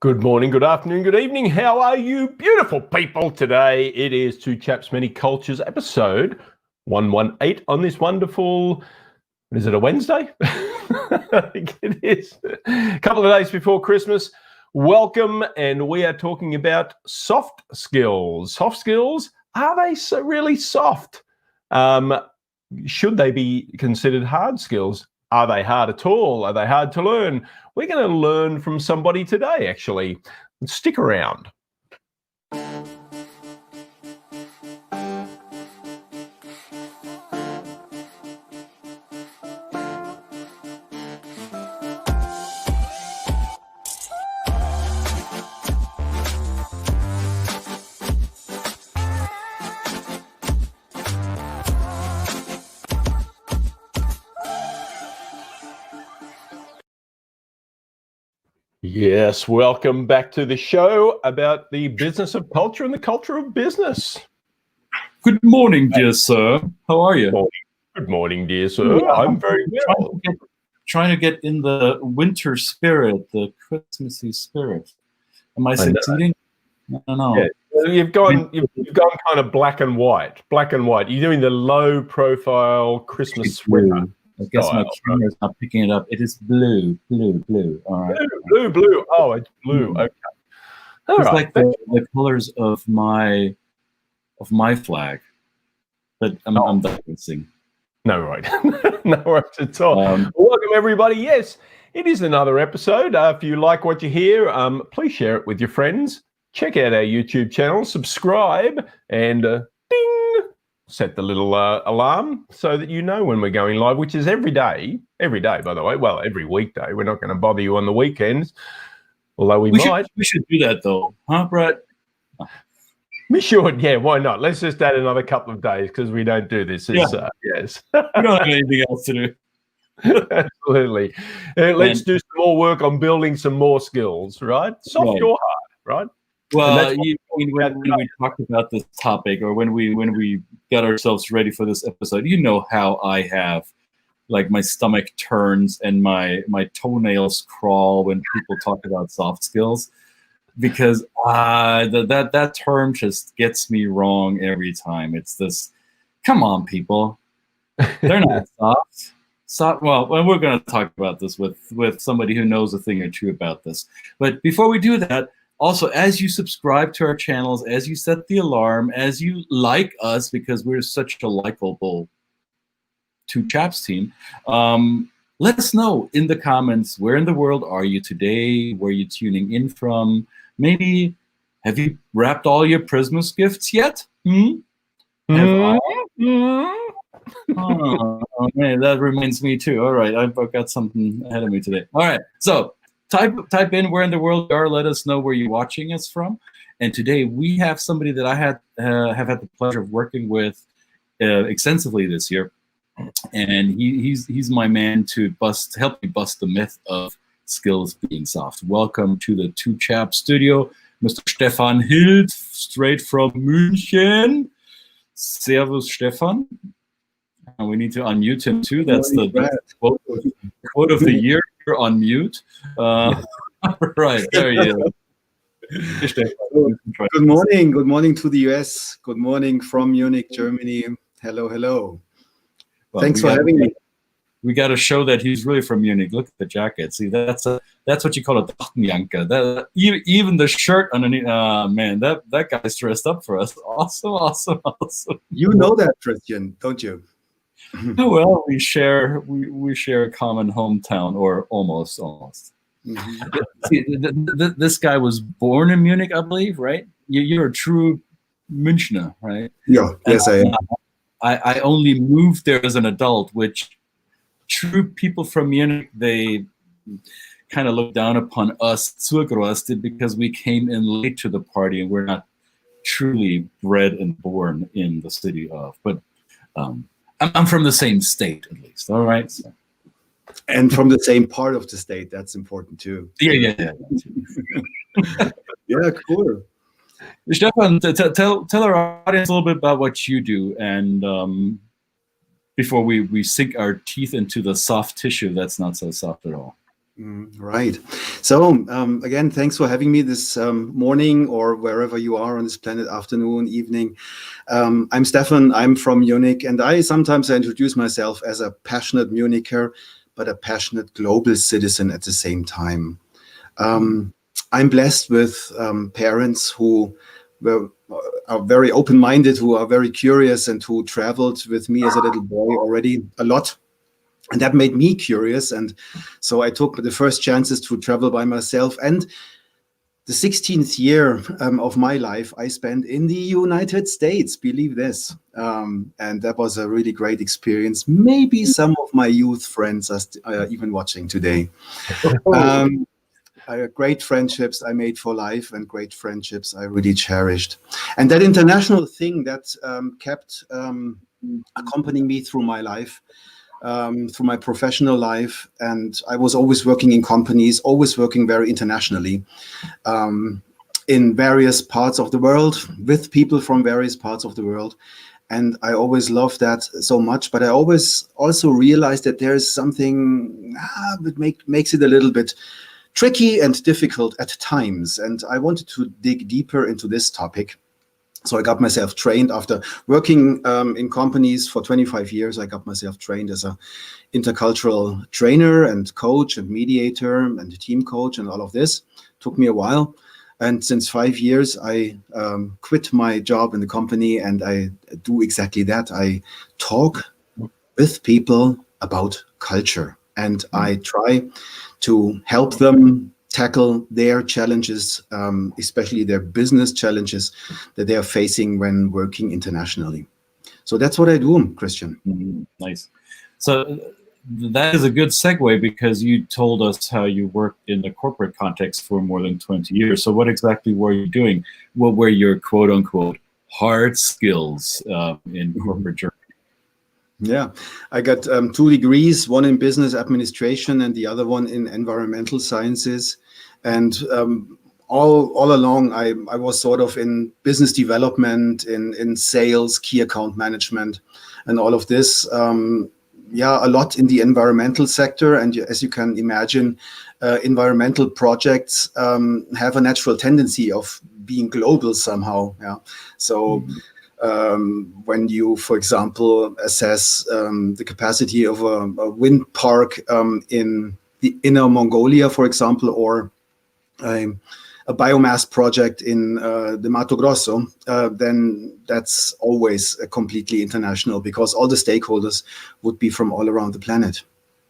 Good morning, good afternoon, good evening. How are you, beautiful people? Today it is Two Chaps, Many Cultures, episode 118 on this wonderful, is it a Wednesday? I think it is. A couple of days before Christmas. Welcome, and we are talking about soft skills. Soft skills, are they so really soft? Should they be considered hard skills? Are they hard at all? Are they hard to learn? We're going to learn from somebody today, actually. Stick around. Yes, welcome back to the show about the business of culture and the culture of business. Good morning, dear sir. How are you? Good morning, dear sir. Yeah, I'm very well. Trying to get in the winter spirit, the Christmassy spirit. Am I succeeding? I don't know. Yeah. You've gone kind of black and white. Black and white. You're doing the low profile Christmas sweater. I guess my camera's not picking it up. It is blue. All right. Blue. Oh, it's blue. Okay. It's like the colors of my flag. But I'm digressing. No, right. No worries at all. Welcome, everybody. Yes, it is another episode. If you like what you hear, please share it with your friends. Check out our YouTube channel, subscribe, and ding, set the little alarm so that you know when we're going live, which is every day, by the way. Well, every weekday. We're not going to bother you on the weekends, although we might. We should do that, though. Huh, Brett? We should, yeah, why not? Let's just add another couple of days because we don't do this. Yes. We don't have anything else to do. Absolutely. Let's do some more work on building some more skills, right? Soft or hard, right? Well, when we talked about this topic, or when we got ourselves ready for this episode, you know how I have, like, my stomach turns and my toenails crawl when people talk about soft skills. Because that term just gets me wrong every time. It's this, come on, people, they're not soft. Well, we're going to talk about this with somebody who knows a thing or two about this. But before we do that, also, as you subscribe to our channels, as you set the alarm, as you like us, because we're such a likable Two Chaps team, let us know in the comments, where in the world are you today? Where are you tuning in from? Maybe, have you wrapped all your Christmas gifts yet? Oh, man, that reminds me too. All right, I've got something ahead of me today. All right, so type in where in the world you are. Let us know where you're watching us from. And today we have somebody that I have had the pleasure of working with extensively this year. And he's my man to help me bust the myth of skills being soft. Welcome to the Two Chaps studio, Mr. Stephan Hild, straight from München. Servus, Stefan. And we need to unmute him too. That's the quote of the year. You're on mute. Right, there you go. Good morning to the US. Good morning from Munich, Germany. Hello. Well, thanks for having me. We got to show that he's really from Munich. Look at the jacket. See, that's what you call a Dachtenjanker. Even the shirt underneath. Man, that guy's dressed up for us. Awesome. You know that, Christian, don't you? Well, we share a common hometown, or almost. Mm-hmm. See, this guy was born in Munich, I believe, right? You're a true Münchner, right? Yeah. Yes, I am. I only moved there as an adult, which true people from Munich, they kind of look down upon us, Zurgerosted, because we came in late to the party and we're not truly bred and born in the city of. But I'm from the same state, at least. All right. So. And from the same part of the state. That's important too. Yeah. Yeah, cool. Stefan, tell our audience a little bit about what you do, and before we sink our teeth into the soft tissue that's not so soft at all. Right. So again, thanks for having me this morning, or wherever you are on this planet, afternoon, evening. I'm Stephan. I'm from Munich, and I sometimes introduce myself as a passionate Municher, but a passionate global citizen at the same time. I'm blessed with parents who are very open-minded, who are very curious, and who traveled with me as a little boy already a lot. And that made me curious. And so I took the first chances to travel by myself. And the 16th year of my life I spent in the United States, believe this. And that was a really great experience. Maybe some of my youth friends are even watching today. Great friendships I made for life, and great friendships I really cherished. And that international thing that kept accompanying me through my life, through my professional life. And I was always working in companies, always working very internationally, in various parts of the world, with people from various parts of the world. And I always loved that so much. But I always also realized that there is something that makes it a little bit tricky and difficult at times. And I wanted to dig deeper into this topic. So I got myself trained after working in companies for 25 years. I got myself trained as an intercultural trainer and coach and mediator and team coach, and all of this took me a while. And since 5 years, I quit my job in the company, and I do exactly that. I talk with people about culture, and I try to help them tackle their challenges, especially their business challenges that they are facing when working internationally. So that's what I do, Christian. Nice. So that is a good segue, because you told us how you worked in the corporate context for more than 20 years. So what exactly were you doing? What were your quote unquote hard skills in corporate Germany? Yeah, I got 2 degrees, one in business administration and the other one in environmental sciences. And all along, I was sort of in business development, in sales, key account management, and all of this. A lot in the environmental sector. And as you can imagine, environmental projects have a natural tendency of being global somehow. Yeah. So when you, for example, assess the capacity of a wind park in the Inner Mongolia, for example, or a biomass project in the Mato Grosso, then that's always completely international, because all the stakeholders would be from all around the planet.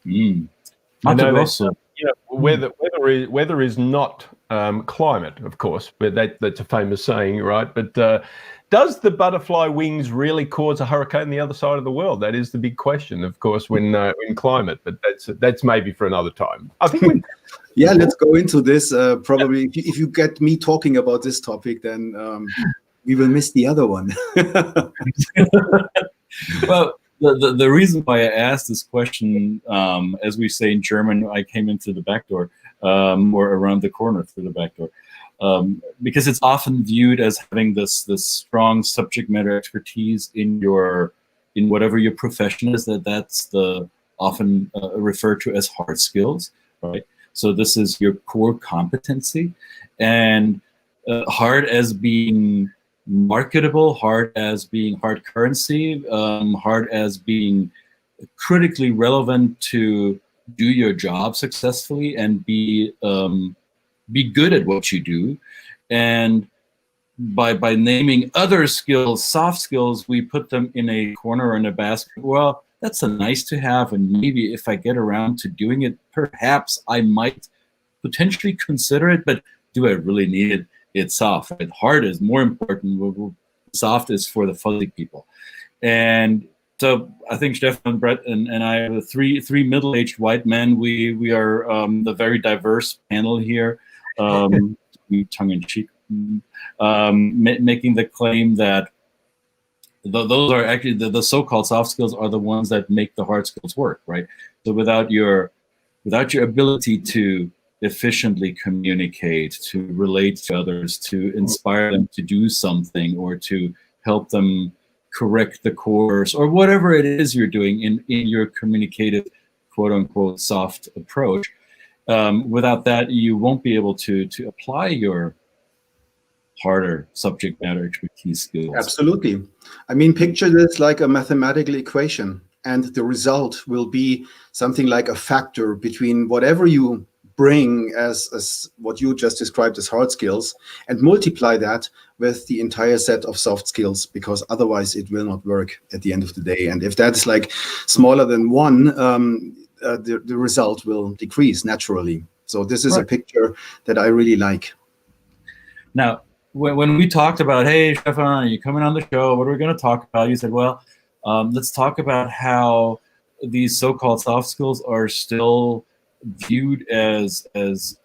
Mato Grosso. Weather is not climate, of course, but that's a famous saying, right? But does the butterfly wings really cause a hurricane the other side of the world? That is the big question, of course, when climate. But that's maybe for another time. I think yeah, let's go into this. Probably, if you get me talking about this topic, then we will miss the other one. Well, the reason why I asked this question, as we say in German, I came into the back door, or around the corner through the back door, because it's often viewed as having this strong subject matter expertise in whatever your profession is. That's the often referred to as hard skills, right? So this is your core competency, and hard as being marketable, hard as being hard currency, hard as being critically relevant to do your job successfully and be good at what you do. And by naming other skills, soft skills, we put them in a corner or in a basket. Well, that's a nice to have, and maybe if I get around to doing it, perhaps I might potentially consider it, but do I really need it? It's soft. But hard is more important. Soft is for the fuzzy people. And so I think Stephan, Brett, and I are three middle-aged white men. We are the very diverse panel here, tongue-in-cheek, making the claim that those are actually the so-called soft skills are the ones that make the hard skills work, right? So without your ability to efficiently communicate, to relate to others, to inspire them to do something, or to help them correct the course, or whatever it is you're doing in your communicative, quote unquote, soft approach, without that, you won't be able to apply your harder subject matter expertise skills. Absolutely. I mean, picture this like a mathematical equation, and the result will be something like a factor between whatever you bring as what you just described as hard skills, and multiply that with the entire set of soft skills, because otherwise it will not work at the end of the day. And if that is like smaller than one, the result will decrease naturally. So this is a picture that I really like. Now, when we talked about, hey, Stephan, are you coming on the show? What are we going to talk about? You said, well, let's talk about how these so-called soft skills are still viewed as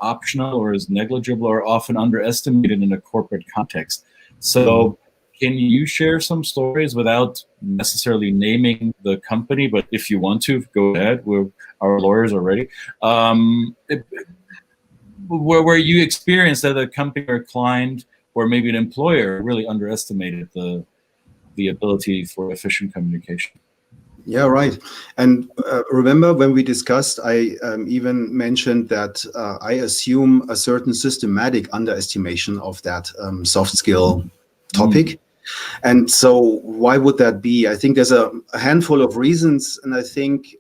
optional or as negligible or often underestimated in a corporate context. So can you share some stories without necessarily naming the company, but if you want to, go ahead. Our lawyers are ready. Where you experienced that a company or a client or maybe an employer really underestimated the ability for efficient communication. Yeah, right. And remember when we discussed, I even mentioned that I assume a certain systematic underestimation of that soft skill topic. And so why would that be? I think there's a handful of reasons. And I think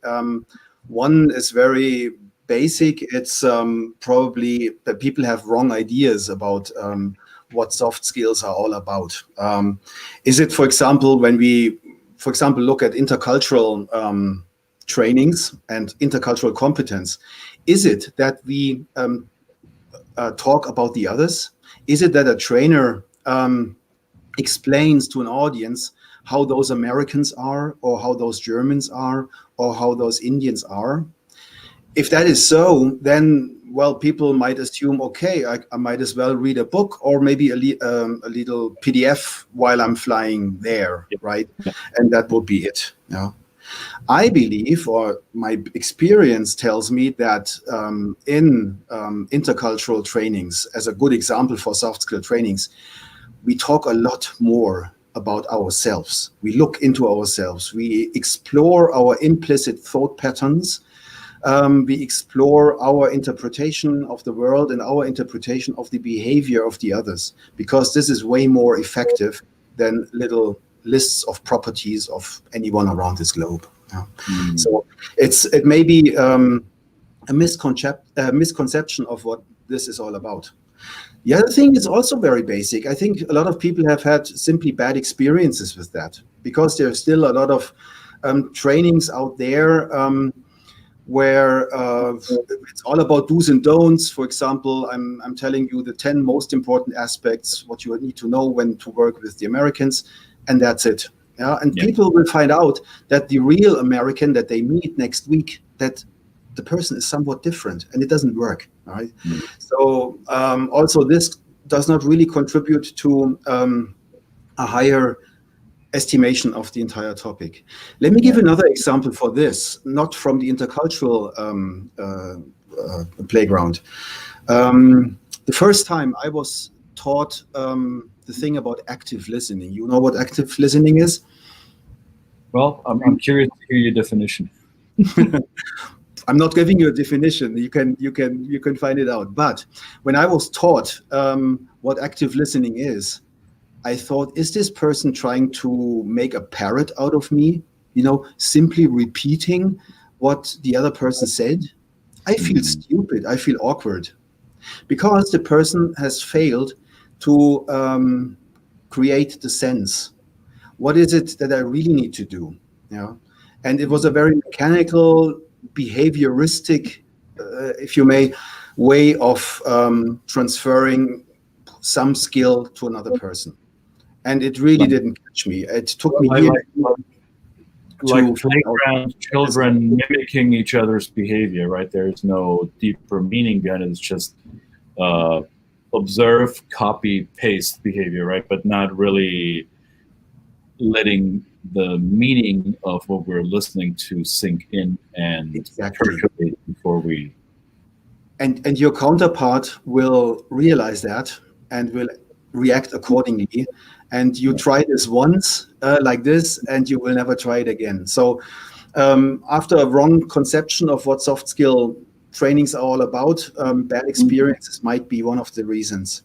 one is very basic. It's probably that people have wrong ideas about what soft skills are all about. Is it, for example, when we, look at intercultural trainings and intercultural competence, is it that we talk about the others? Is it that a trainer explains to an audience how those Americans are, or how those Germans are, or how those Indians are? If that is so, then, well, people might assume, okay, I might as well read a book or maybe a little PDF while I'm flying there, right? And that would be it. Yeah. I believe, or my experience tells me that in intercultural trainings, as a good example for soft skill trainings, we talk a lot more about ourselves. We look into ourselves. We explore our implicit thought patterns. We explore our interpretation of the world and our interpretation of the behavior of the others, because this is way more effective than little lists of properties of anyone around this globe. Yeah. So it may be a misconception of what this is all about. The other thing is also very basic. I think a lot of people have had simply bad experiences with that, because there's still a lot of trainings out there where it's all about do's and don'ts. For example, I'm telling you the 10 most important aspects, what you need to know when to work with the Americans, and that's it. Yeah, and people will find out that the real American that they meet next week, that the person is somewhat different, and it doesn't work. Right? So also this does not really contribute to a higher estimation of the entire topic. Let me give another example for this, not from the intercultural playground. The first time I was taught the thing about active listening. You know what active listening is? Well, I'm curious to hear your definition. I'm not giving you a definition. You can find it out. But when I was taught what active listening is, I thought, is this person trying to make a parrot out of me? You know, simply repeating what the other person said? I feel stupid. I feel awkward, because the person has failed to create the sense. What is it that I really need to do? Yeah, and it was a very mechanical, behavioristic, if you may, way of transferring some skill to another person. And it really didn't catch me. It took me years. Like playground children mimicking each other's behavior, right? There's no deeper meaning behind it. It's just observe, copy, paste behavior, right? But not really letting the meaning of what we're listening to sink in and percolate before we. And your counterpart will realize that and will react accordingly. And you try this once like this, and you will never try it again. So after a wrong conception of what soft skill trainings are all about. Bad experiences might be one of the reasons.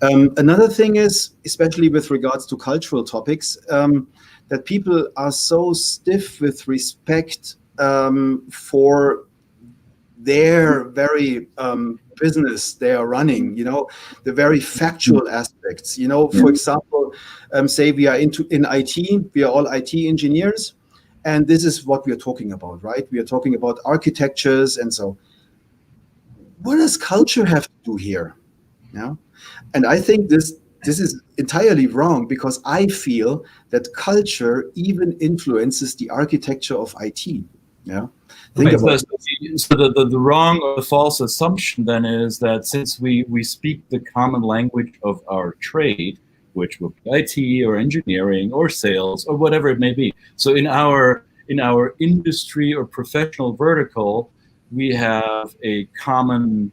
Another thing is, especially with regards to cultural topics, that people are so stiff with respect for their very business they are running, the very factual aspects. For example, say we are in IT, we are all IT engineers, and this is what we are talking about, right? We are talking about architectures, and so what does culture have to do here? And I think this is entirely wrong, because I feel that culture even influences the architecture of IT. Think about it. So the wrong or the false assumption then is that since we speak the common language of our trade, which will be IT or engineering or sales or whatever it may be. So in our industry or professional vertical, we have a common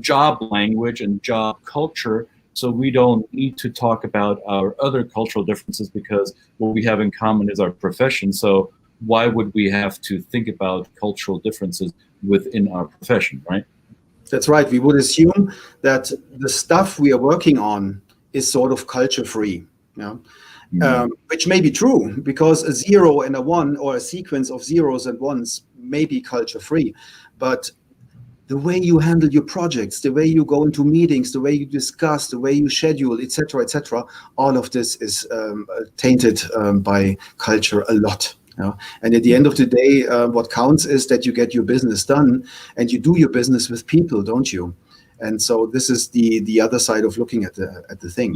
job language and job culture. So we don't need to talk about our other cultural differences, because what we have in common is our profession. So why would we have to think about cultural differences within our profession, right? That's right. We would assume that the stuff we are working on is sort of culture free, which may be true, because a 0 and a 1, or a sequence of zeros and ones, may be culture free. But the way you handle your projects, the way you go into meetings, the way you discuss, the way you schedule, etc., all of this is tainted by culture a lot. And at the end of the day, what counts is that you get your business done, and you do your business with people, don't you? And so this is the other side of looking at the thing.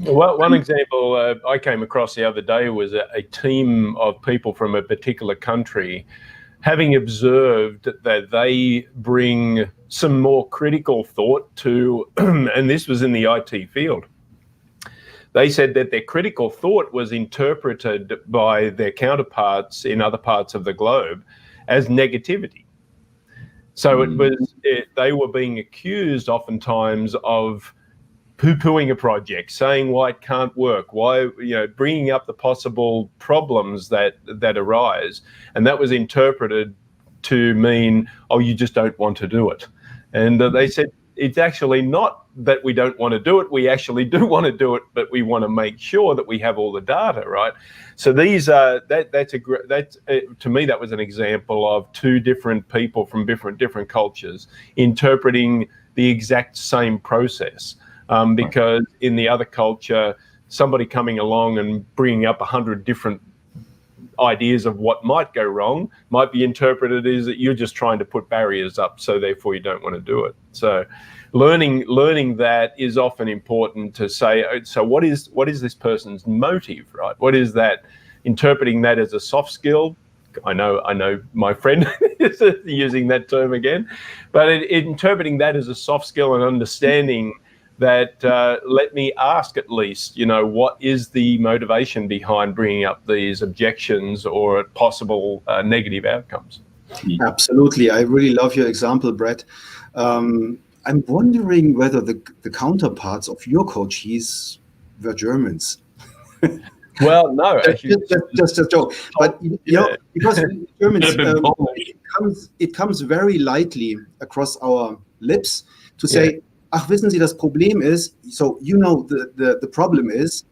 Well, one example I came across the other day was a team of people from a particular country, having observed that they bring some more critical thought to, and this was in the IT field. They said that their critical thought was interpreted by their counterparts in other parts of the globe as negativity. So they were being accused oftentimes of poo-pooing a project, saying why it can't work, why, bringing up the possible problems that arise. And that was interpreted to mean, oh, you just don't want to do it. And they said, it's actually not that we don't want to do it. We actually do want to do it, but we want to make sure that we have all the data, right? So these are to me, that was an example of two different people from different cultures interpreting the exact same process. Because in the other culture, somebody coming along and bringing up 100 different ideas of what might go wrong might be interpreted as that you're just trying to put barriers up, so therefore you don't want to do it. So learning that is often important to say, so what is this person's motive, right? What is that? Interpreting that as a soft skill. I know my friend is using that term again, but interpreting that as a soft skill and understanding that let me ask at least, what is the motivation behind bringing up these objections or possible negative outcomes? Absolutely. I really love your example, Brett. I'm wondering whether the counterparts of your coaches were Germans. Well, no. Just a joke. But, because Germans, it comes very lightly across our lips to say, ach, wissen Sie, das Problem ist, so the problem is,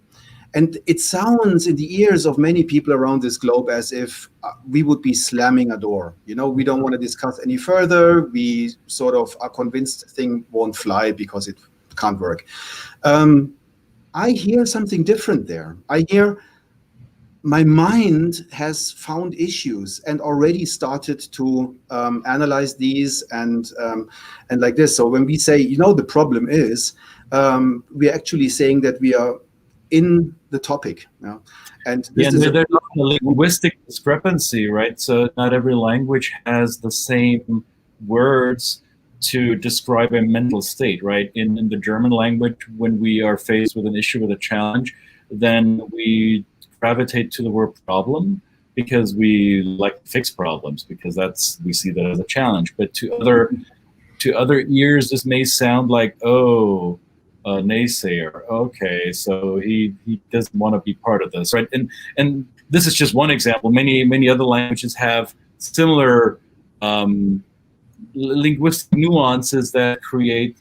and it sounds in the ears of many people around this globe as if we would be slamming a door. We don't want to discuss any further. We sort of are convinced the thing won't fly because it can't work. I hear something different there. I hear my mind has found issues and already started to analyze these and like this. So when we say, the problem is, we're actually saying that we are in the topic. And this is there's a linguistic discrepancy, right? So not every language has the same words to describe a mental state, right? In the German language, when we are faced with an issue, with a challenge, then we gravitate to the word problem because we like to fix problems, because we see that as a challenge. But to other ears, this may sound like, oh, a naysayer. Okay, so he doesn't want to be part of this, right? And this is just one example. Many other languages have similar linguistic nuances that create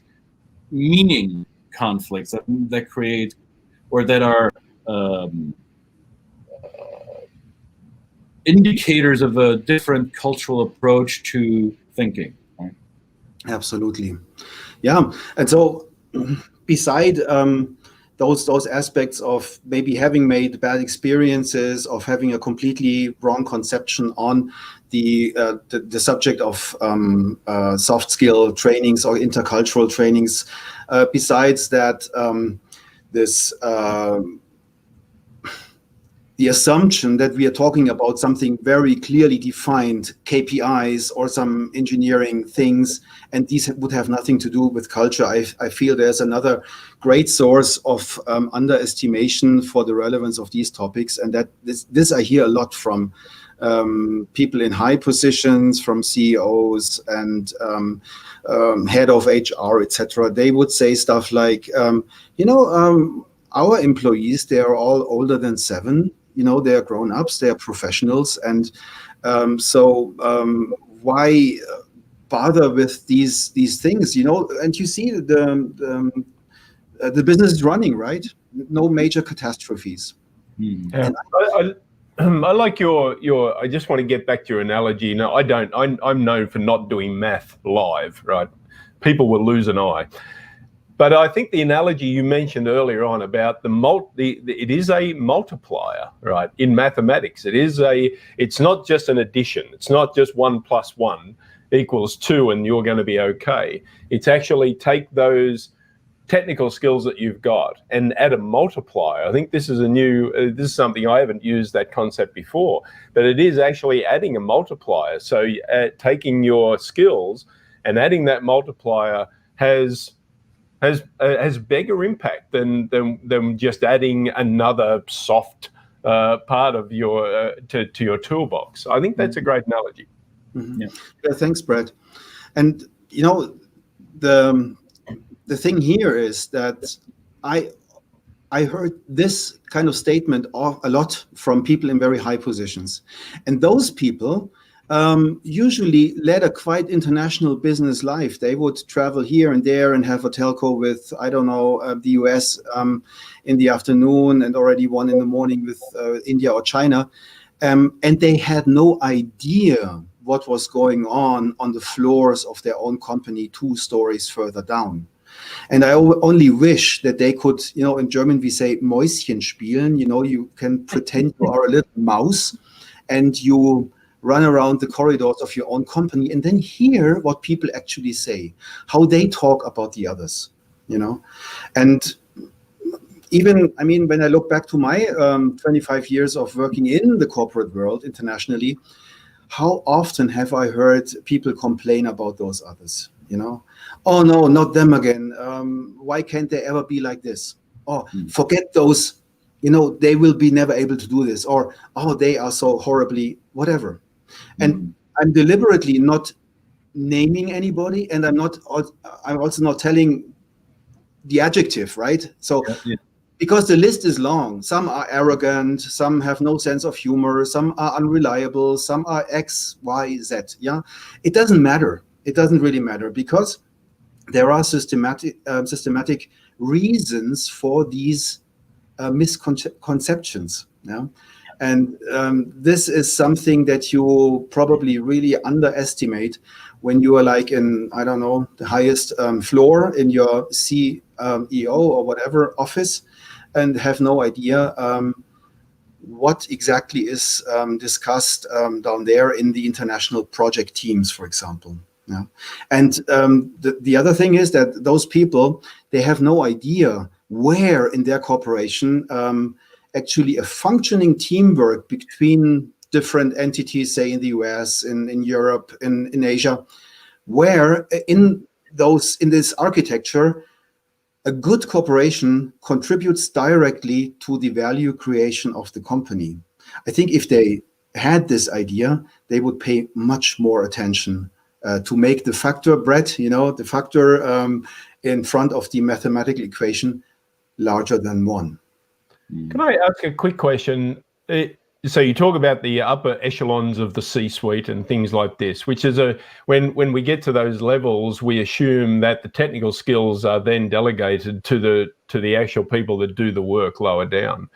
meaning conflicts, that create, or that are indicators of a different cultural approach to thinking. Right? Absolutely. Yeah. And so beside those aspects of maybe having made bad experiences, of having a completely wrong conception on the subject of soft skill trainings or intercultural trainings, besides that, this the assumption that we are talking about something very clearly defined, KPIs or some engineering things, and these would have nothing to do with culture. I feel there's another great source of underestimation for the relevance of these topics, and that this I hear a lot from people in high positions, from CEOs and head of HR, etc. They would say stuff like, our employees, they are all older than 7. They are grown-ups, they are professionals, and why bother with these things? And you see the business is running, right? No major catastrophes. Yeah. I like your. I just want to get back to your analogy. No, I don't. I'm known for not doing math live, right? People will lose an eye. But I think the analogy you mentioned earlier on about it is a multiplier, right? In mathematics, it's not just an addition. It's not just 1 + 1 = 2 and you're going to be okay. It's actually take those technical skills that you've got and add a multiplier. I think this is this is something I haven't used that concept before, but it is actually adding a multiplier. So taking your skills and adding that multiplier has bigger impact than just adding another soft part of your to your toolbox. I think that's a great analogy. Mm-hmm. Yeah, thanks, Brad. And the thing here is that I heard this kind of statement a lot from people in very high positions, and those people usually led a quite international business life. They would travel here and there and have a telco with, I don't know, the US in the afternoon and already 1 in the morning with India or China. And they had no idea what was going on the floors of their own company 2 stories further down. And I only wish that they could, in German we say Mäuschen spielen, you can pretend you are a little mouse and you run around the corridors of your own company and then hear what people actually say, how they talk about the others, And even, when I look back to my 25 years of working in the corporate world internationally, how often have I heard people complain about those others, Oh no, not them again. Why can't they ever be like this? Oh, forget those, they will be never able to do this. Or, oh, they are so horribly, whatever. And I'm deliberately not naming anybody, and I'm also not telling the adjective, right? So, because the list is long. Some are arrogant, some have no sense of humor, some are unreliable, some are X, Y, Z. Yeah, it doesn't matter. It doesn't really matter because there are systematic reasons for these misconceptions. Yeah. And this is something that you probably really underestimate when you are like in, I don't know, the highest floor in your CEO or whatever office and have no idea what exactly is discussed down there in the international project teams, for example. Yeah. And the other thing is that those people, they have no idea where in their corporation actually a functioning teamwork between different entities, say in the US, in Europe, in Asia, where in this architecture, a good corporation contributes directly to the value creation of the company. I think if they had this idea, they would pay much more attention to make the factor, Brett, the factor in front of the mathematical equation larger than 1. Can I ask a quick question? so you talk about the upper echelons of the C-suite and things like this, which is when we get to those levels, we assume that the technical skills are then delegated to the actual people that do the work lower down.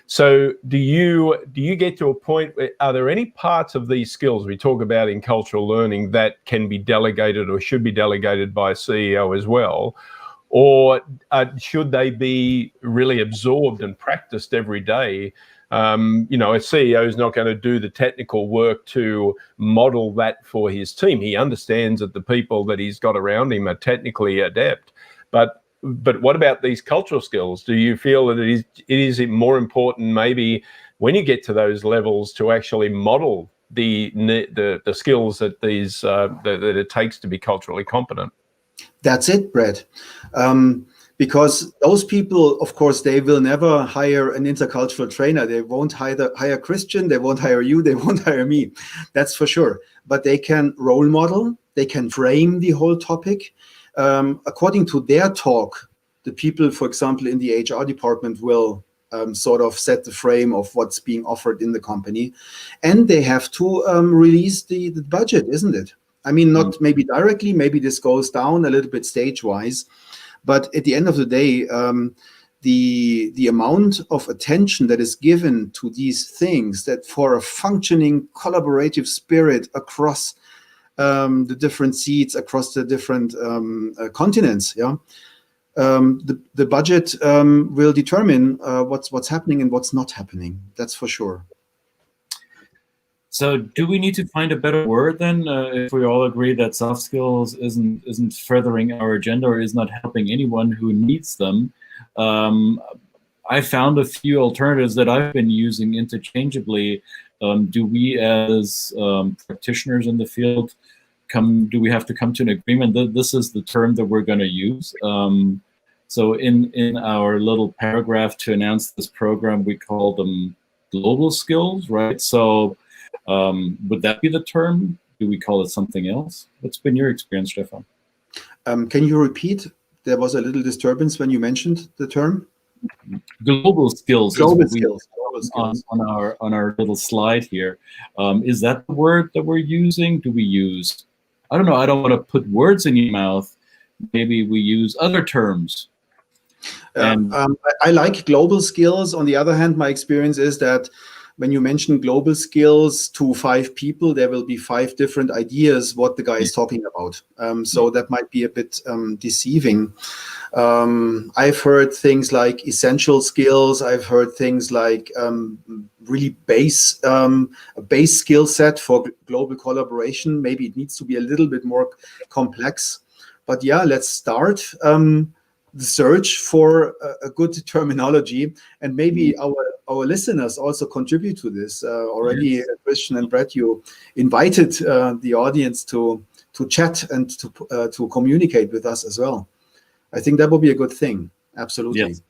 So do you get to a point where, are there any parts of these skills we talk about in cultural learning that can be delegated or should be delegated by a CEO as well? Or should they be really absorbed and practiced every day? A CEO is not going to do the technical work to model that for his team. He understands that the people that he's got around him are technically adept. But what about these cultural skills? Do you feel that it is more important maybe when you get to those levels to actually model the skills that that it takes to be culturally competent? That's it, Brett. Because those people, of course, they will never hire an intercultural trainer. They won't hire Christian, they won't hire you, they won't hire me. That's for sure. But they can role model, they can frame the whole topic. According to their talk, the people, for example, in the HR department will sort of set the frame of what's being offered in the company. And they have to release the budget, isn't it? I mean, not maybe directly, maybe this goes down a little bit stage-wise. But at the end of the day, the amount of attention that is given to these things, that for a functioning collaborative spirit across the different seats, across the different continents, the budget will determine what's happening and what's not happening. That's for sure. So do we need to find a better word then, if we all agree that soft skills isn't furthering our agenda or is not helping anyone who needs them? I found a few alternatives that I've been using interchangeably. Do we as practitioners in the field do we have to come to an agreement that this is the term that we're going to use? So in our little paragraph to announce this program, we call them global skills, right? So would that be the term? Do we call it something else? What's been your experience, Stephan? Can you repeat? There was a little disturbance when you mentioned the term. Global skills. Global skills. On our little slide here. Is that the word that we're using? Do we use? I don't know. I don't want to put words in your mouth. Maybe we use other terms. I like global skills. On the other hand, my experience is that when you mention global skills to 5 people, there will be 5 different ideas what the guy is talking about. So that might be a bit deceiving. I've heard things like essential skills. I've heard things like really a base skill set for global collaboration. Maybe it needs to be a little bit more complex. But yeah, let's start the search for a good terminology, and maybe our listeners also contribute to this. Already, yes. Christian and Brett, you invited the audience to chat and to communicate with us as well. I think that would be a good thing. Absolutely. Yes.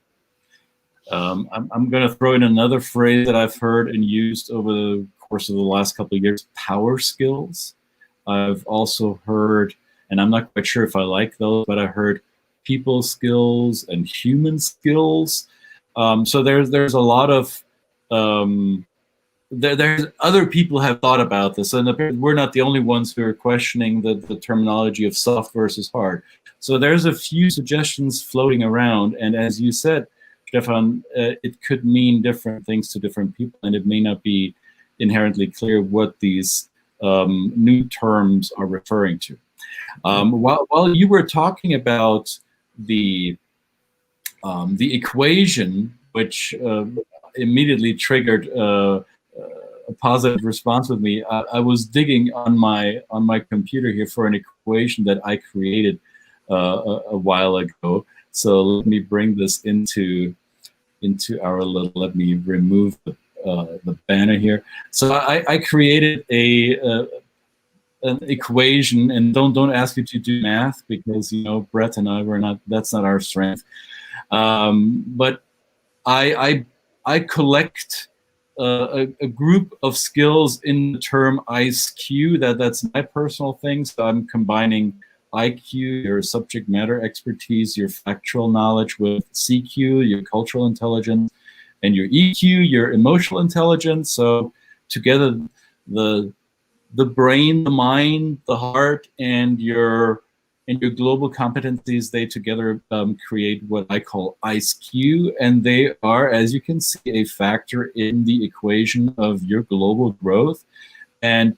I'm going to throw in another phrase that I've heard and used over the course of the last couple of years: power skills. I've also heard, and I'm not quite sure if I like those, but I heard people skills and human skills. So there's a lot of there's other people have thought about this, and we're not the only ones who are questioning the terminology of soft versus hard. So there's a few suggestions floating around, and as you said, Stephan, it could mean different things to different people, and it may not be inherently clear what these new terms are referring to. While you were talking about the equation, which immediately triggered a positive response with me, I was digging on my computer here for an equation that I created a while ago. So let me bring this into our little. Let me remove the banner here. So I created an equation, and don't ask you to do math, because Brett and I that's not our strength. But I collect a group of skills in the term ICE-Q. That's my personal thing. So I'm combining IQ, your subject matter expertise, your factual knowledge, with CQ, your cultural intelligence, and your EQ, your emotional intelligence. So together, the brain, the mind, the heart, and your global competencies, they together create what I call IceQ, and they are, as you can see, a factor in the equation of your global growth. And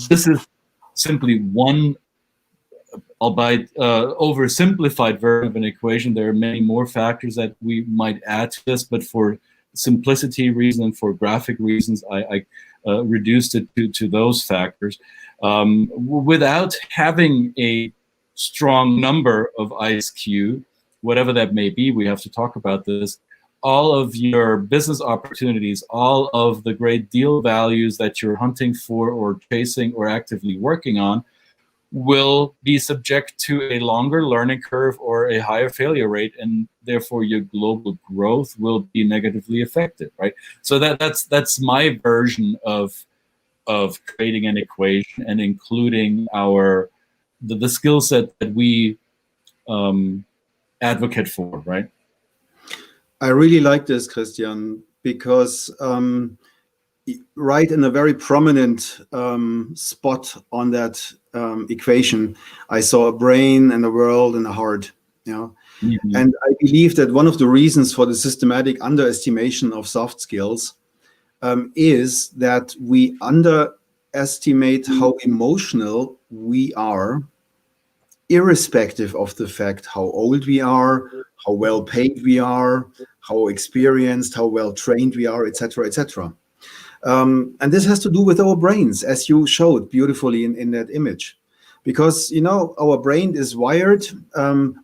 this is simply one, albeit oversimplified version of an equation. There are many more factors that we might add to this, but for simplicity reasons and for graphic reasons, I reduced it to those factors. Without having a strong number of IceQ, whatever that may be, we have to talk about this. All of your business opportunities, all of the great deal values that you're hunting for or chasing or actively working on will be subject to a longer learning curve or a higher failure rate, and therefore your global growth will be negatively affected, right? So that's my version of creating an equation and including the skill set that we advocate for, right? I really like this, Christian, because right in a very prominent spot on that equation, I saw a brain and a world and a heart. Mm-hmm. And I believe that one of the reasons for the systematic underestimation of soft skills is that we underestimate how emotional we are, irrespective of the fact how old we are, how well paid we are, how experienced, how well trained we are, etc., etc. And this has to do with our brains, as you showed beautifully in that image. Because, our brain is wired,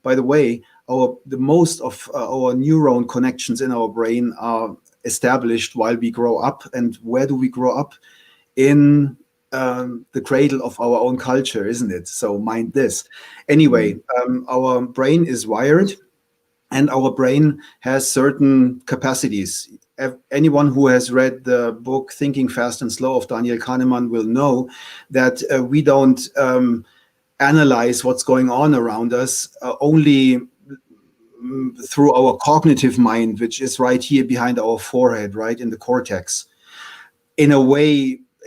by the way, the most of our neuron connections in our brain are established while we grow up. And where do we grow up? In the cradle of our own culture, isn't it? So mind this. Anyway, our brain is wired, and our brain has certain capacities. Anyone who has read the book Thinking Fast and Slow of Daniel Kahneman will know that we don't analyze what's going on around us only through our cognitive mind, which is right here behind our forehead, right in the cortex. In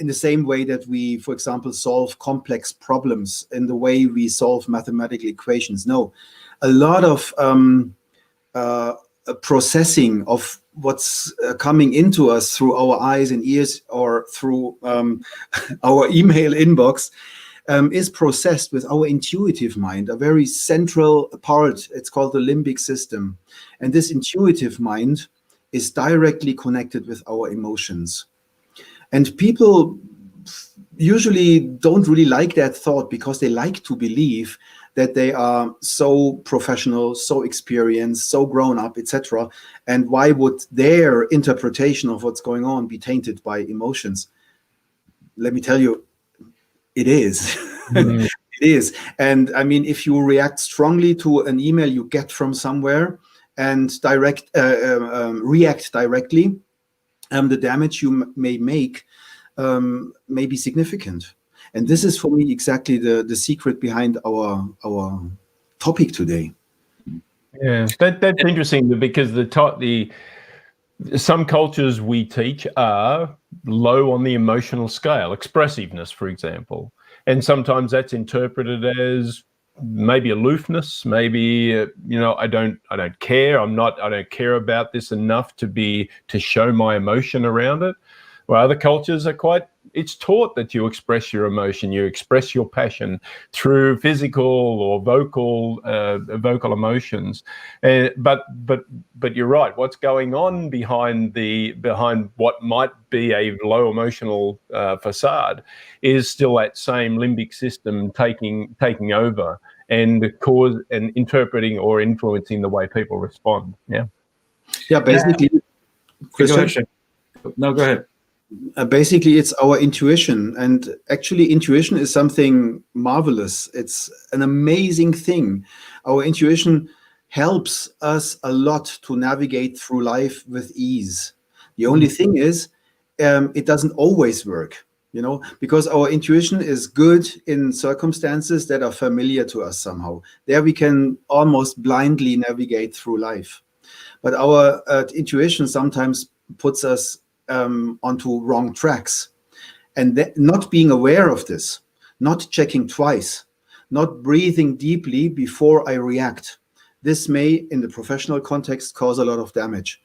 the same way that we, for example, solve complex problems, in the way we solve mathematical equations. No, a lot of processing of what's coming into us through our eyes and ears or through our email inbox is processed with our intuitive mind, a very central part. It's called the limbic system. And this intuitive mind is directly connected with our emotions. And people usually don't really like that thought because they like to believe that they are so professional, so experienced, so grown up, etc. And why would their interpretation of what's going on be tainted by emotions? Let me tell you, it is. Mm. It is. And I mean, if you react strongly to an email you get from somewhere and react directly, the damage you may make may be significant. And this is for me exactly the secret behind our topic today. Yeah, that's interesting because some cultures we teach are low on the emotional scale, expressiveness, for example, and sometimes that's interpreted as maybe aloofness, maybe I don't care. I don't care about this enough to show my emotion around it. Well, other cultures are it's taught that you express your emotion, you express your passion through physical or vocal emotions. But you're right. What's going on behind what might be a low emotional facade is still that same limbic system taking over and interpreting or influencing the way people respond. Yeah. Yeah. Basically, Christian. No, go ahead. Basically, it's our intuition. And actually, intuition is something marvelous. It's an amazing thing. Our intuition helps us a lot to navigate through life with ease. The only thing is, it doesn't always work, because our intuition is good in circumstances that are familiar to us somehow. There we can almost blindly navigate through life. but our intuition sometimes puts us onto wrong tracks. And not being aware of this, not checking twice, not breathing deeply before I react, this may, in the professional context, cause a lot of damage.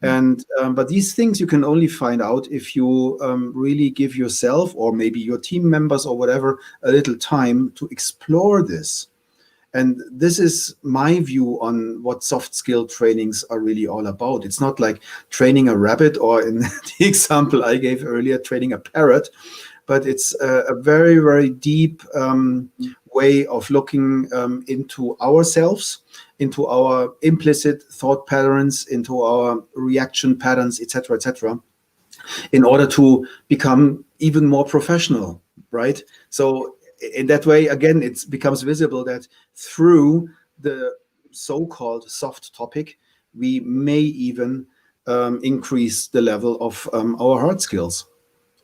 And but these things you can only find out if you really give yourself, or maybe your team members or whatever, a little time to explore this. And this is my view on what soft skill trainings are really all about. It's not like training a rabbit, or in the example I gave earlier, training a parrot, but it's a very, very deep way of looking into ourselves, into our implicit thought patterns, into our reaction patterns, etc., in order to become even more professional, right? So in that way, again, it becomes visible that through the so-called soft topic, we may even increase the level of our hard skills.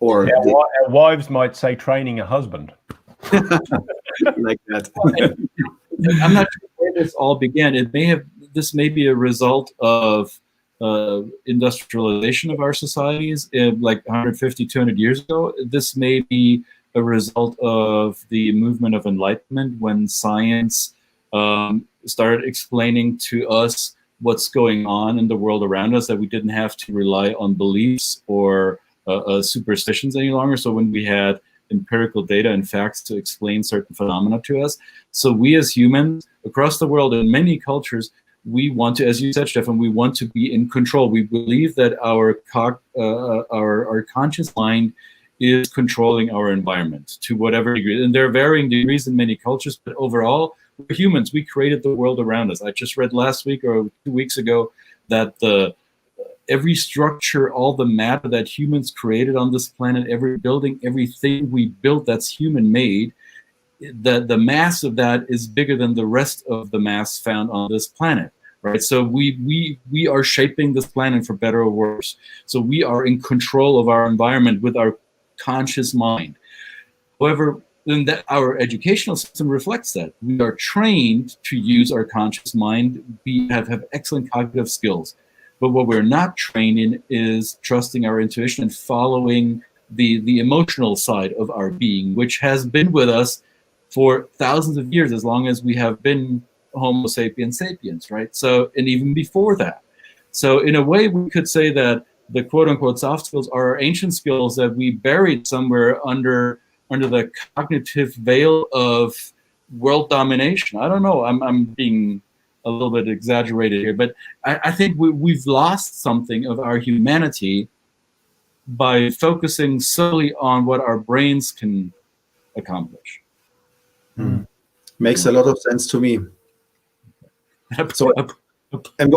Or our wives might say training a husband. like that. I'm not sure where this all began. This may be a result of industrialization of our societies, like 150, 200 years ago. This may be a result of the movement of enlightenment, when science started explaining to us what's going on in the world around us, that we didn't have to rely on beliefs or superstitions any longer. So when we had empirical data and facts to explain certain phenomena to us. So we as humans across the world, in many cultures, we want to, as you said, Stephan, we want to be in control. We believe that our conscious mind is controlling our environment to whatever degree. And there are varying degrees in many cultures, but overall, we're humans. We created the world around us. I just read last week or 2 weeks ago that every structure, all the matter that humans created on this planet, every building, everything we built that's human-made, the mass of that is bigger than the rest of the mass found on this planet, right? So we are shaping this planet for better or worse. So we are in control of our environment with our conscious mind. However, then our educational system reflects that. We are trained to use our conscious mind. We have excellent cognitive skills. But what we're not trained in is trusting our intuition and following the emotional side of our being, which has been with us for thousands of years, as long as we have been Homo sapiens sapiens, right? So, and even before that. So in a way, we could say that the quote-unquote soft skills are our ancient skills that we buried somewhere under the cognitive veil of world domination. I don't know, I'm being a little bit exaggerated here, but I think we've lost something of our humanity by focusing solely on what our brains can accomplish. Makes a lot of sense to me. So, and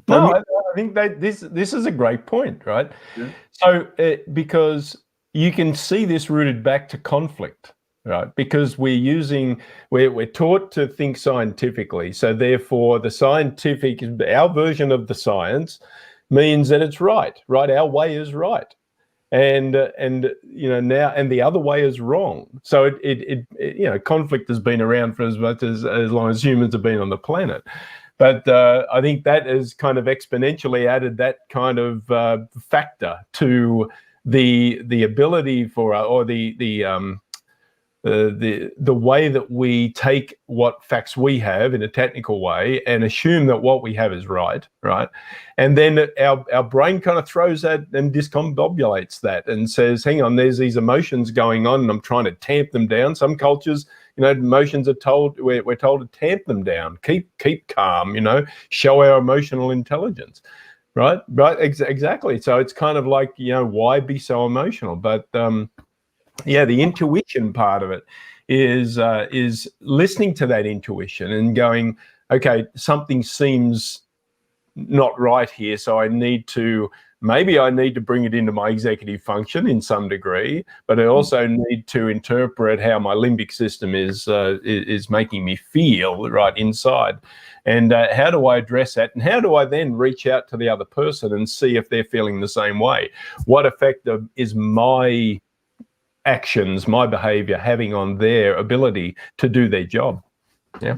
no, I think that this is a great point, right? Yeah. So because you can see this rooted back to conflict, right? Because we're taught to think scientifically, so therefore our version of the science means that it's right? Our way is right, and now the other way is wrong. So it conflict has been around for as long as humans have been on the planet. But I think that has kind of exponentially added that kind of factor to the ability for or the way that we take what facts we have in a technical way and assume that what we have is right, and then our brain kind of throws that and discombobulates that and says, hang on, there's these emotions going on and I'm trying to tamp them down. Some cultures, emotions are we're told to tamp them down, keep calm, show our emotional intelligence, right? Exactly. So it's kind of like, why be so emotional? But the intuition part of it is listening to that intuition and going, okay, something seems not right here, so I need to bring it into my executive function in some degree, but I also need to interpret how my limbic system is making me feel right inside. And how do I address that? And how do I then reach out to the other person and see if they're feeling the same way? What effect is my actions, my behavior having on their ability to do their job? Yeah.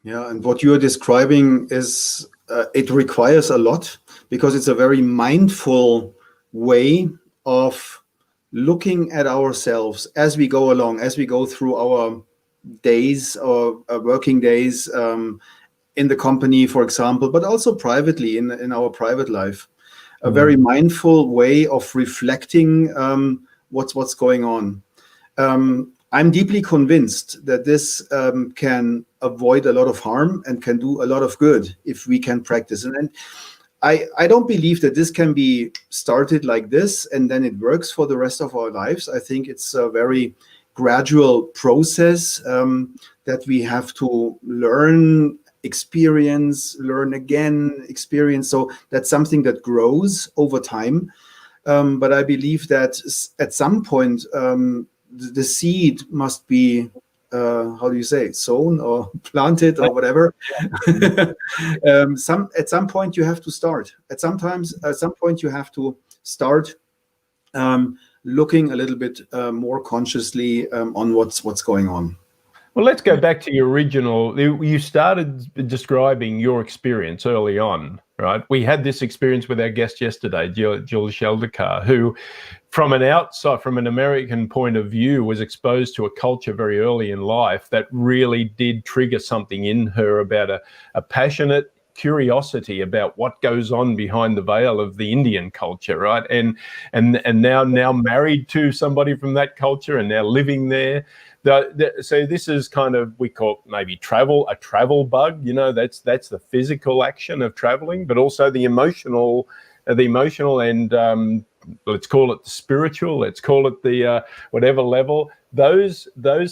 Yeah, and what you are describing is it requires a lot because it's a very mindful way of looking at ourselves as we go along, as we go through our days or working days in the company, for example, but also privately in our private life. A very mindful way of reflecting what's going on. I'm deeply convinced that this can avoid a lot of harm and can do a lot of good if we can practice. And I don't believe that this can be started like this and then it works for the rest of our lives. I think it's a very gradual process that we have to learn, experience, learn again, experience. So that's something that grows over time. But I believe that at some point, the seed must be, how do you say, sown or planted or whatever. At some point you have to start. At some point you have to start looking a little bit more consciously on what's going on. Well, let's go back to your original. You started describing your experience early on, right? We had this experience with our guest yesterday, Jules Sheldakar, who, from an American point of view, was exposed to a culture very early in life that really did trigger something in her about a passionate curiosity about what goes on behind the veil of the Indian culture, right? And now married to somebody from that culture and now living there. So this is kind of, we call maybe a travel bug, that's the physical action of traveling, but also the emotional and let's call it the spiritual, let's call it the whatever level. Those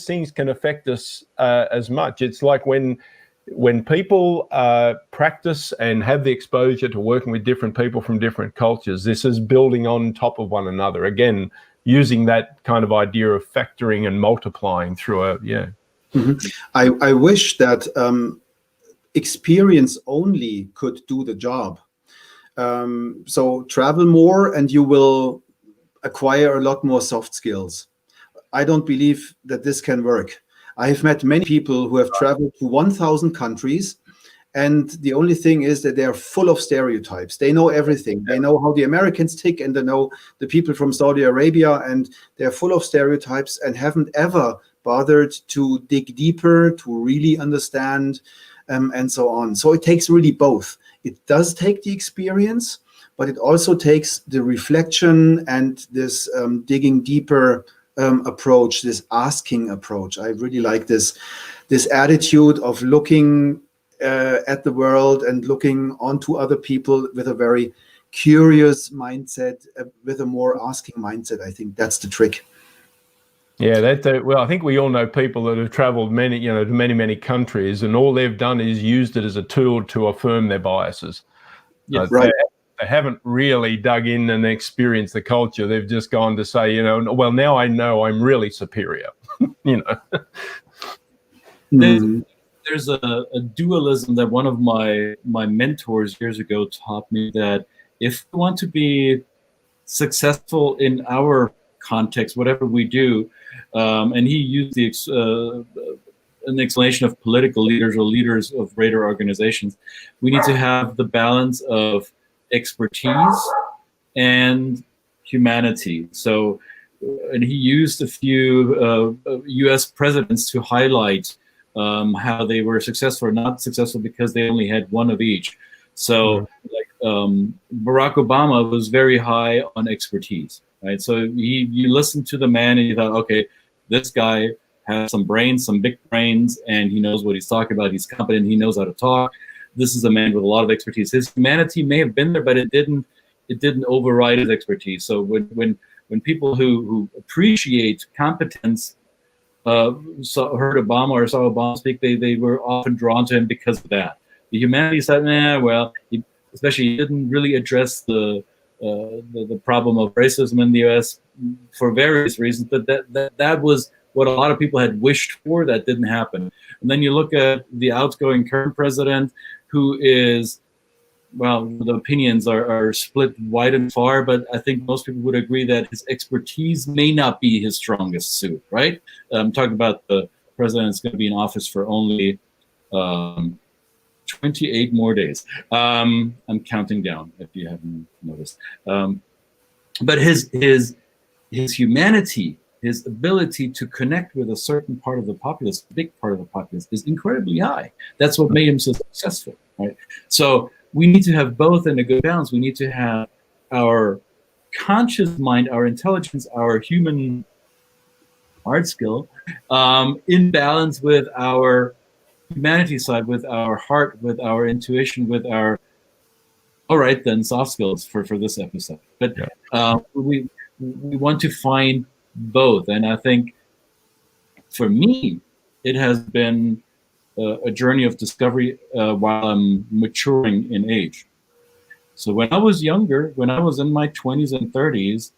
things can affect us as much. It's like when people practice and have the exposure to working with different people from different cultures, this is building on top of one another. Again, using that kind of idea of factoring and multiplying through I wish that experience only could do the job. So travel more and you will acquire a lot more soft skills. I don't believe that this can work. I have met many people who have traveled to 1,000 countries, and the only thing is that they are full of stereotypes. They know everything. They know how the Americans tick, and they know the people from Saudi Arabia, and they're full of stereotypes and haven't ever bothered to dig deeper, to really understand, and so on. So it takes really both. It does take the experience, but it also takes the reflection and this digging deeper approach, this asking approach. I really like this attitude of looking at the world and looking onto other people with a very curious mindset, with a more asking mindset. I think that's the trick. Yeah, well, I think we all know people that have traveled to many countries, and all they've done is used it as a tool to affirm their biases. Yes, right. They haven't really dug in and experienced the culture. They've just gone to say, well, now I know I'm really superior. There's a dualism that one of my mentors years ago taught me, that if we want to be successful in our context, whatever we do, and he used an explanation of political leaders or leaders of greater organizations, we need to have the balance of expertise and humanity. So, and he used a few U.S. presidents to highlight how they were successful or not successful because they only had one of each. So, Barack Obama was very high on expertise, right? So you listened to the man and you thought, okay, this guy has some brains, some big brains, and he knows what he's talking about. He's competent. He knows how to talk. This is a man with a lot of expertise. His humanity may have been there, but it didn't override his expertise. So when people who appreciate competence heard Obama or saw Obama speak, they were often drawn to him because of that. The humanity said, he didn't really address the problem of racism in the U.S. for various reasons, but that was what a lot of people had wished for. That didn't happen. And then you look at the outgoing current president, who is, well, the opinions are split wide and far, but I think most people would agree that his expertise may not be his strongest suit, right? I'm talking about the president is going to be in office for only 28 more days. I'm counting down, if you haven't noticed. But his humanity, his ability to connect with a certain part of the populace, a big part of the populace, is incredibly high. That's what made him so successful, right? So we need to have both in a good balance. We need to have our conscious mind, our intelligence, our human art skill, in balance with our humanity side, with our heart, with our intuition, with our, all right then, soft skills for this episode. But we want to find both, and I think for me it has been a journey of discovery while I'm maturing in age. So when I was younger, when I was in my 20s and 30s,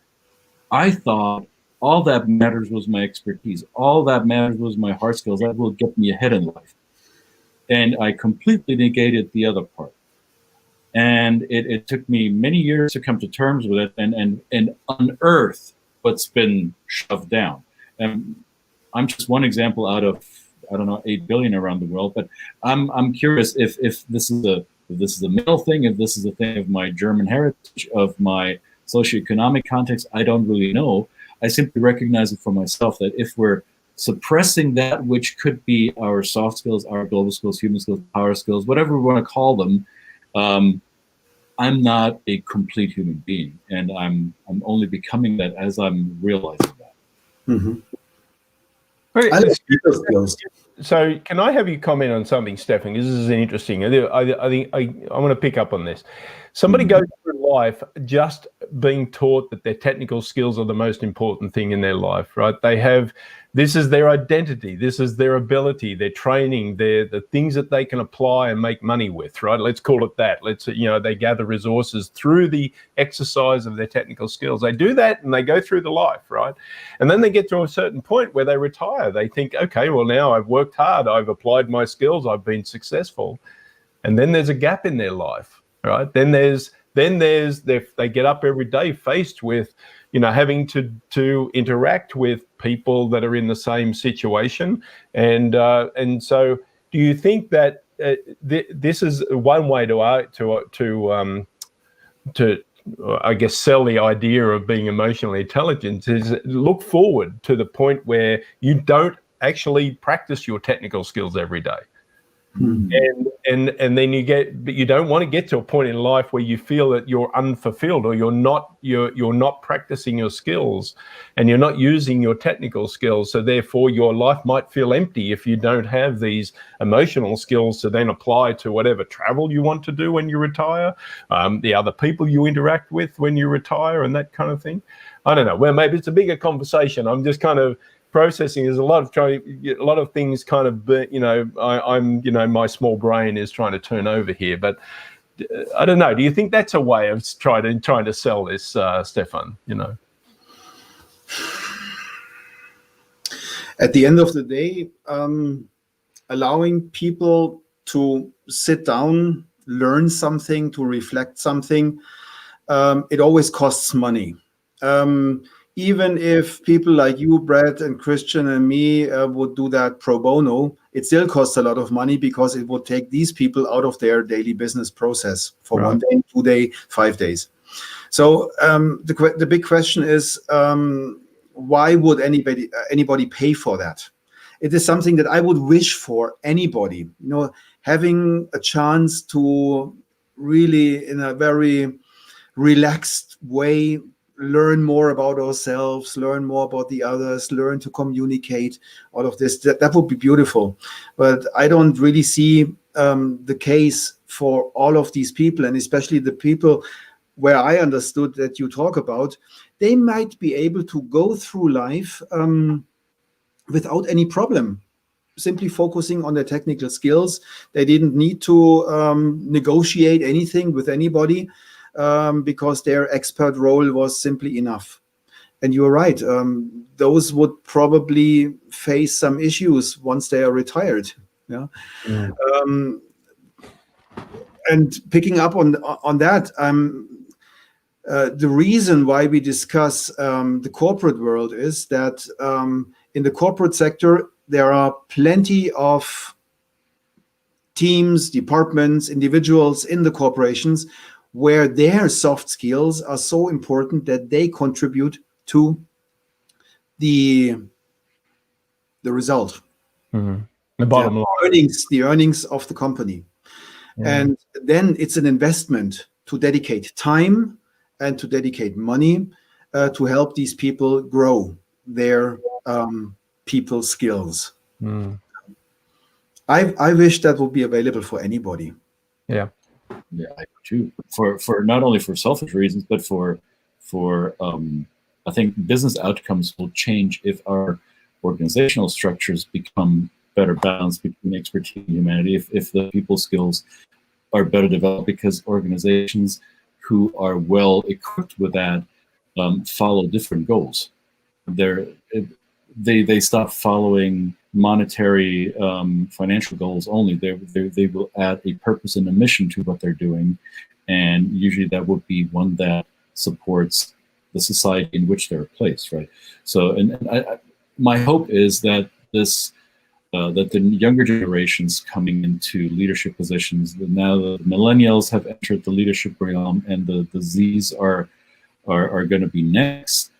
I thought all that matters was my expertise. All that matters was my hard skills. That will get me ahead in life. And I completely negated the other part. And it took me many years to come to terms with it and unearth what's been shoved down. And I'm just one example out of, I don't know, 8 billion around the world. But I'm curious if this is a male thing, if this is a thing of my German heritage, of my socioeconomic context. I don't really know. I simply recognize it for myself that if we're suppressing that which could be our soft skills, our global skills, human skills, power skills, whatever we want to call them, I'm not a complete human being, and I'm only becoming that as I'm realizing that. Mm-hmm. I like people skills. So, can I have you comment on something, Stephan? This is interesting. I think I want to pick up on this. Somebody goes through life just being taught that their technical skills are the most important thing in their life, right? They have, this is their identity, this is their ability, their training, the things that they can apply and make money with, right? Let's call it that. They gather resources through the exercise of their technical skills. They do that and they go through the life, right? And then they get to a certain point where they retire. They think, okay, well, now I've worked hard, I've applied my skills, I've been successful. And then there's a gap in their life. Right. Then they get up every day faced with, having to interact with people that are in the same situation. And so do you think that this is one way to I guess sell the idea of being emotionally intelligent, is look forward to the point where you don't actually practice your technical skills every day? And then you don't want to get to a point in life where you feel that you're unfulfilled, or you're not practicing your skills and you're not using your technical skills. So therefore your life might feel empty if you don't have these emotional skills to then apply to whatever travel you want to do when you retire, the other people you interact with when you retire, and that kind of thing. I don't know. Well, maybe it's a bigger conversation. I'm just kind of processing. There's a lot of things kind of, my small brain is trying to turn over here. But I don't know. Do you think that's a way of trying to sell this, Stephan? At the end of the day, allowing people to sit down, learn something, to reflect something, it always costs money. Even if people like you, Brad, and Christian, and me would do that pro bono, it still costs a lot of money, because it would take these people out of their daily business process for 1 day, 2 days, 5 days. So the big question is, why would anybody pay for that? It is something that I would wish for anybody, having a chance to really, in a very relaxed way, learn more about ourselves, learn more about the others, learn to communicate, all of this. That would be beautiful. But I don't really see the case for all of these people, and especially the people where I understood that you talk about. They might be able to go through life without any problem, simply focusing on their technical skills. They didn't need to negotiate anything with anybody, because their expert role was simply enough. And you're right, those would probably face some issues once they are retired. And picking up on that, the reason why we discuss the corporate world is that in the corporate sector there are plenty of teams, departments, individuals in the corporations where their soft skills are so important that they contribute to the result, the bottom line, the earnings of the company. And then it's an investment to dedicate time and to dedicate money to help these people grow their people skills. I wish that would be available for anybody. Yeah, I do too. For not only for selfish reasons, but for I think business outcomes will change if our organizational structures become better balanced between expertise and humanity. If the people skills are better developed, because organizations who are well equipped with that follow different goals. They stop following monetary financial goals only. They will add a purpose and a mission to what they're doing, and usually that would be one that supports the society in which they're placed, right? So, my hope is that that the younger generations coming into leadership positions, now the millennials have entered the leadership realm, and the Zs are going to be next.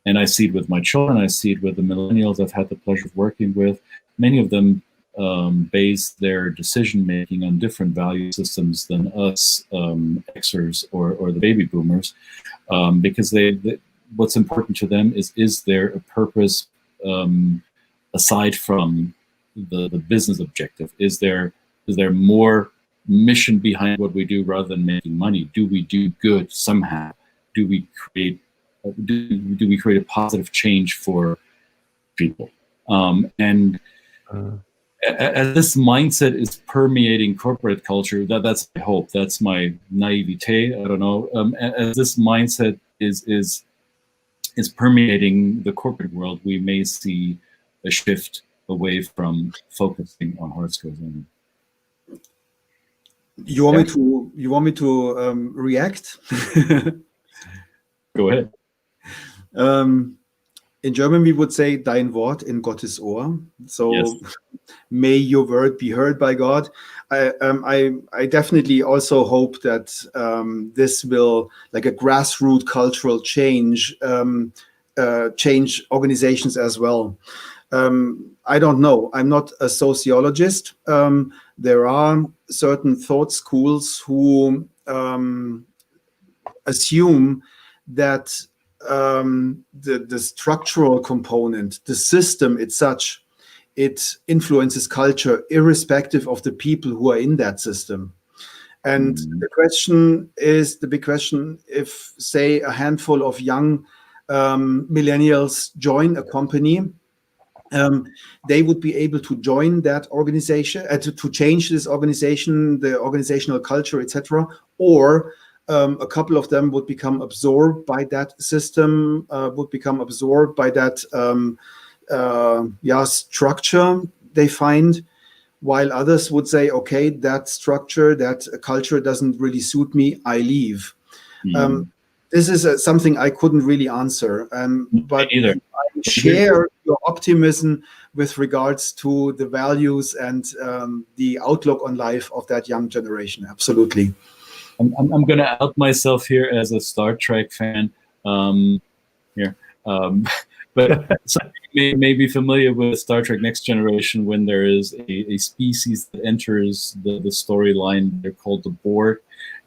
And I see it with my children. I see it with the millennials I've had the pleasure of working with. Many of them base their decision making on different value systems than us Xers or the baby boomers, because what's important to them is there a purpose aside from the business objective? Is there more mission behind what we do rather than making money? Do we do good somehow? Do we create a positive change for people? As this mindset is permeating corporate culture, that's my hope. That's my naivete. I don't know. As this mindset is permeating the corporate world, we may see a shift away from focusing on hard skills only. You want me to react? Go ahead. In German, we would say "Dein Wort in Gottes Ohr." So, yes. May your word be heard by God. I definitely also hope that this will, like a grassroots cultural change, change organizations as well. I don't know. I'm not a sociologist. There are certain thought schools who assume that the structural component, the system it's such, it influences culture irrespective of the people who are in that system. And the question is, the big question, if, say, a handful of young millennials join a company, they would be able to join that organization, to change this organization, the organizational culture, etc. Or a couple of them would become absorbed by that system, would become absorbed by that structure they find, while others would say, okay, that structure, that culture doesn't really suit me, I leave. This is something I couldn't really answer, but I share your optimism with regards to the values and the outlook on life of that young generation. Absolutely. I'm going to out myself here as a Star Trek fan but some may be familiar with Star Trek Next Generation, when there is a species that enters the storyline. They're called the Borg,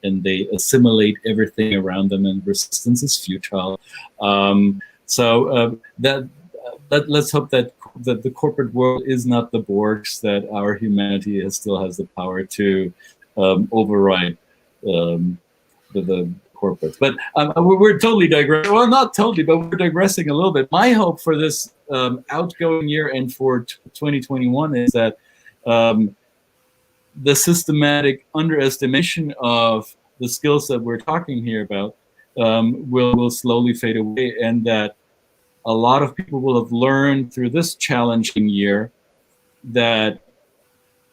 and they assimilate everything around them, and resistance is futile. Let's hope that the corporate world is not the Borgs, that our humanity still has the power to override the corporates. But we're totally digressing. Well, not totally, but we're digressing a little bit. My hope for this outgoing year and for 2021 is that the systematic underestimation of the skills that we're talking here about will slowly fade away, and that a lot of people will have learned through this challenging year that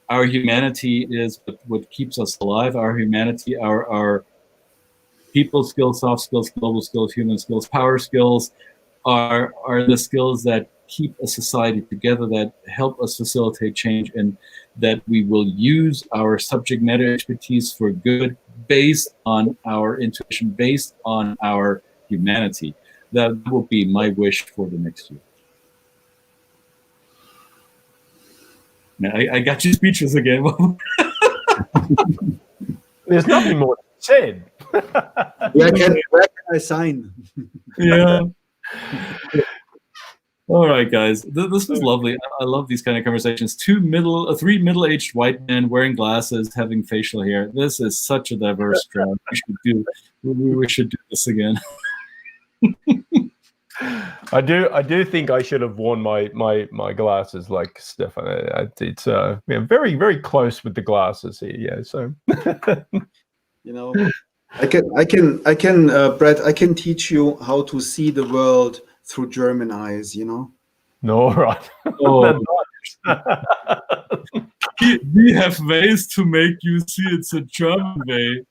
our humanity is what keeps us alive. Our humanity, our people skills, soft skills, global skills, human skills, power skills are the skills that keep a society together, that help us facilitate change, and that we will use our subject matter expertise for good based on our intuition, based on our humanity. That will be my wish for the next year. Now, I got you speechless again. There's nothing more to be said. Where can I sign? Yeah. All right, guys. This was lovely. I love these kind of conversations. Three middle-aged white men wearing glasses, having facial hair. This is such a diverse crowd. We should do this again. I do think I should have worn my glasses like Stephan. It's very, very close with the glasses here. Yeah, so I can Brad, I can teach you how to see the world through German eyes, No, all right. Oh. We have ways to make you see it's a German way.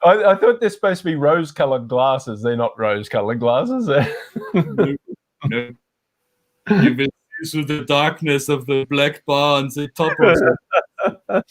I thought they're supposed to be rose-colored glasses. They're not rose-colored glasses. No. You will see through the darkness of the black bar on the top of it.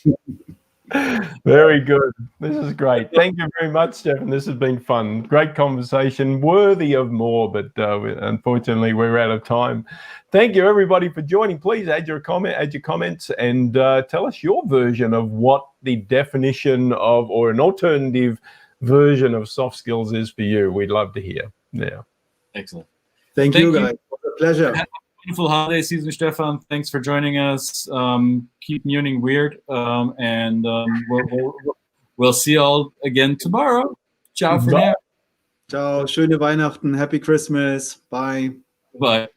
Very good. This is great. Thank you very much, Stephan. This has been fun. Great conversation, worthy of more, but unfortunately we're out of time. Thank you, everybody, for joining. Please add your comments, and tell us your version of what the definition of, or an alternative version of, soft skills is for you. We'd love to hear. Yeah. Excellent. Thank you, guys. It was a pleasure. Have a wonderful holiday season, Stephan. Thanks for joining us. Keep muning weird, and we'll see you all again tomorrow. Ciao for now. Ciao. Schöne Weihnachten. Happy Christmas. Bye. Bye.